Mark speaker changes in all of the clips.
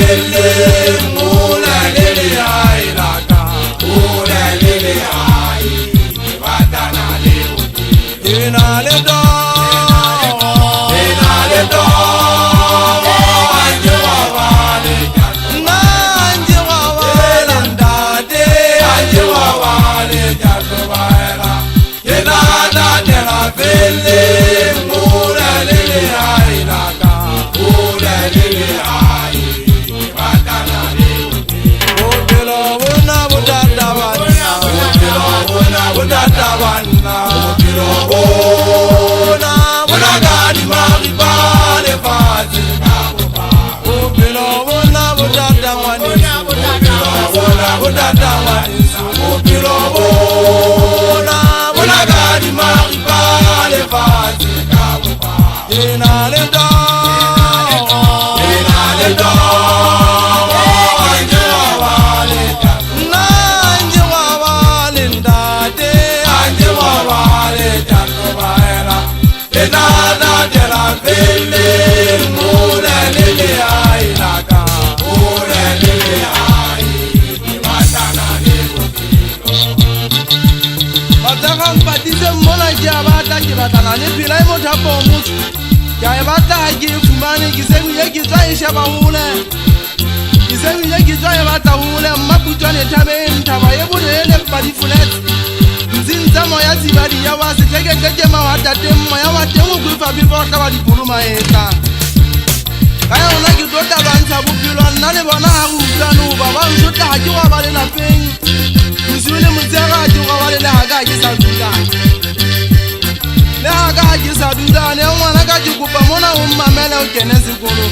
Speaker 1: fele mula lele ai laka mula lele ai batana le ina le do anje wa wale na anje wa wale ndade anje wa wale jato baera ina da de la fele mula lele ai laka mula lele ai batana le obelo bona bodata wana obelo bona bodata wana obelo bona bona gadi mari bale fazi obelo bona bodata wana bona bodata wana obelo bona bona gadi mari bale fazi ina le do ya bata ke fumane ke se ye ke tswa e sheba hole ke se ye ke tswa e bata hole maputwane thabeng thaba ye bolele padi flat nzinza moya tsibadi ya wa se ke ma wa tateng moya wa teng o kufa before ka ba dipoloma etla ka yona ke tota bantsha bophelo nna le bona ha go utlwana ba ba ntota ha ke wa ba le lapeng mosule motsega ke wa ba le ha ka ke sa dula le ha ka ke sa dula ne ngwana ka ke kopa mona o mmamela o kene sekolo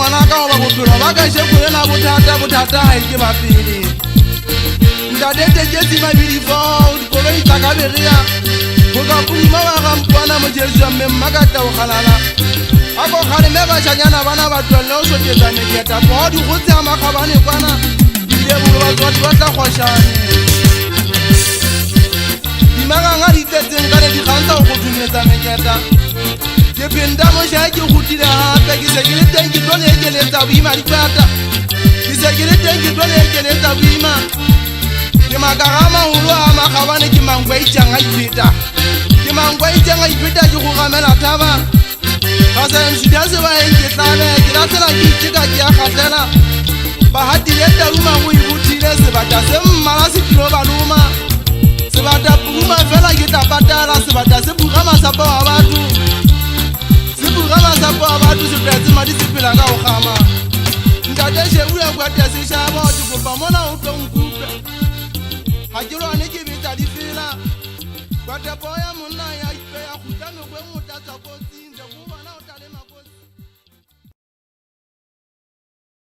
Speaker 1: ngwana ka go ba bophelo ba ka shekole na bothata ha ke ba pele ndadete ke tsima bilifo dikolo itla ka berea go ka puma ba ga mpwana mo jesu mme makata o khalala ako khale me ba shanyana bana ba tlolle o soketsa neketa go di go tsa makhabane kwana ile bo ba tla khoshane dimaga nga di tetseng ka le di gantsa go dumetsa neketa ke benda mo sha ke gutile hape ke se ke le teng ke tlo le ke le tsa boima di pata ke se ke le teng ke tlo le ke le tsa boima ke magarama holo a makhabane ke mangwa itjanga ipeta ke mangwa itjanga ipeta ke go gamela thaba ga se mshida se ba eng ke tlabe ke latela ke iteka ke a khatlela ba hatile taruma go ibutile sebata se mmala se kilo baluma sebata puma fela ke tla patala sebata se buga masapo a batho se tletse madi se phela ka go gama ntate shebula kwa tse shaba o kopa mona o tlo nkupe ha ke lwane ke betsa di fela kwa tepo ya